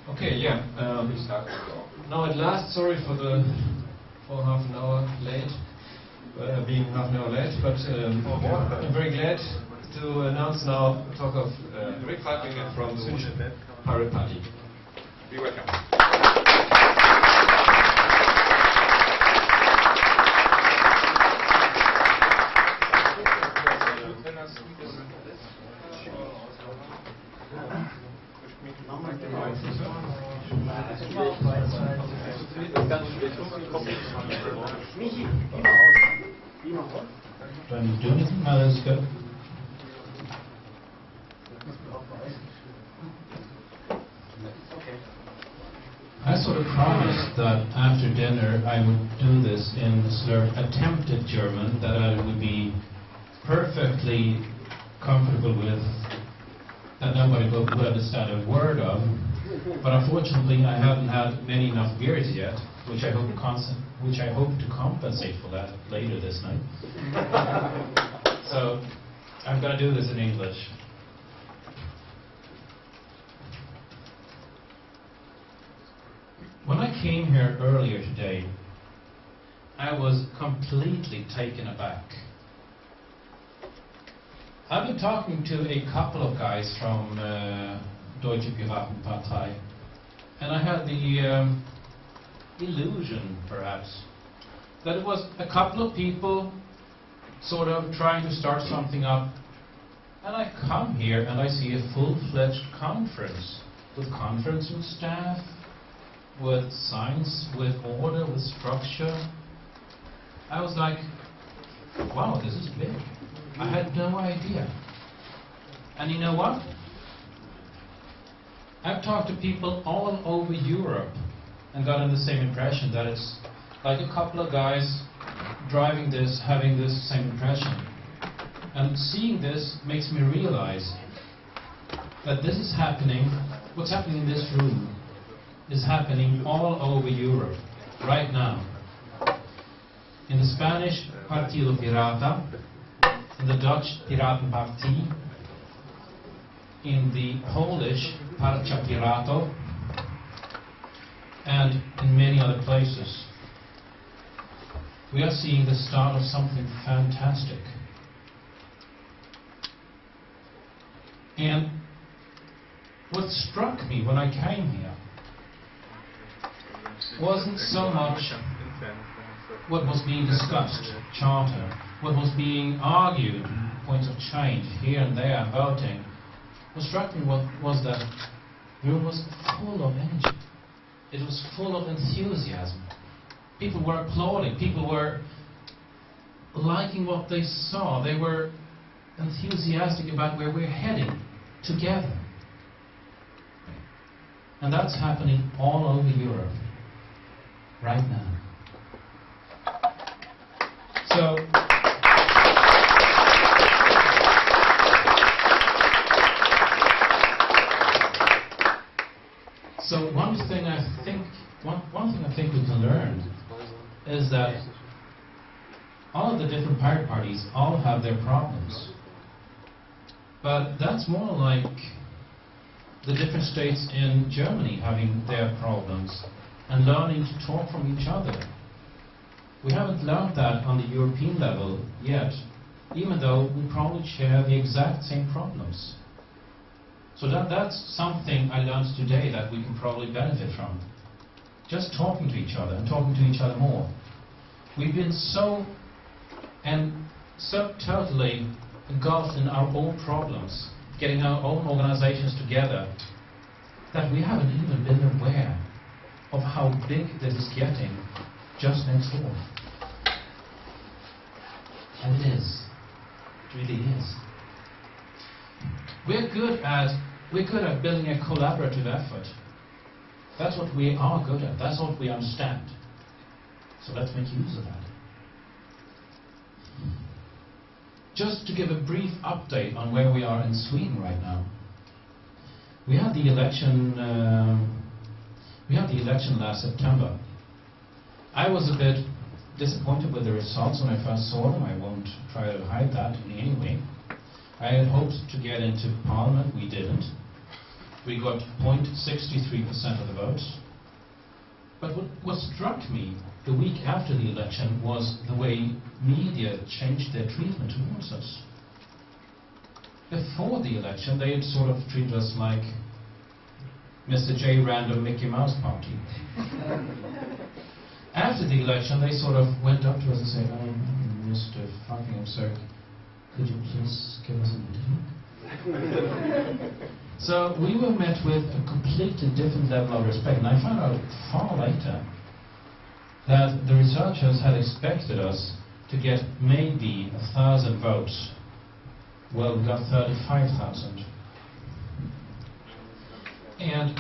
Okay, yeah. Now at last, sorry for half an hour late, being half an hour late, but I'm very glad to announce now the talk of Falkvinge from the Pirateparty. Be welcome. Do I need to do anything? No, that's good. I sort of promised that after dinner I would do this in attempted German that I would be perfectly comfortable with, that nobody would understand a word of. But unfortunately, I haven't had many enough beers yet, which I hope to compensate for that later this night. So I'm going to do this in English. When I came here earlier today, I was completely taken aback. I've been talking to a couple of guys from Piratepartei, and I had the illusion, perhaps, that it was a couple of people sort of trying to start something up, and I come here and I see a full-fledged conference with conferencing staff, with signs, with order, with structure. I was like, wow, this is big. I had no idea. And you know what? I've talked to people all over Europe and gotten the same impression, that it's like a couple of guys driving this, having this same impression. And seeing this makes me realize that this is happening, what's happening in this room is happening all over Europe right now. In the Spanish Partido Pirata, in the Dutch Piratenpartei, in the Polish Parteitag, and in many other places. We are seeing the start of something fantastic. And what struck me when I came here wasn't so much what was being discussed, charter, what was being argued, points of change here and there, voting. What struck me was that the room was full of energy. It was full of enthusiasm. People were applauding. People were liking what they saw. They were enthusiastic about where we're heading together. And that's happening all over Europe right now. So one thing I think we can learn is that all of the different pirate parties all have their problems. But that's more like the different states in Germany having their problems and learning to talk from each other. We haven't learned that on the European level yet, even though we probably share the exact same problems. So that's something I learned today that we can probably benefit from. Just talking to each other and talking to each other more. We've been so totally engulfed in our own problems, getting our own organizations together, that we haven't even been aware of how big this is getting just next door. And it is. It really is. We're good at building a collaborative effort. That's what we are good at. That's what we understand. So let's make use of that. Just to give a brief update on where we are in Sweden right now. We had the election. Last September. I was a bit disappointed with the results when I first saw them. I won't try to hide that in any way. I had hoped to get into Parliament. We didn't. We got 0.63% of the votes. But what struck me the week after the election was the way media changed their treatment towards us. Before the election, they had sort of treated us like Mr. J. Random Mickey Mouse Party. After the election, they sort of went up to us and said, Mr. Falkvinge, sir, could you please give us an interview? So we were met with a completely different level of respect, and I found out far later that the researchers had expected us to get maybe 1,000 votes. Well, we got 35,000. And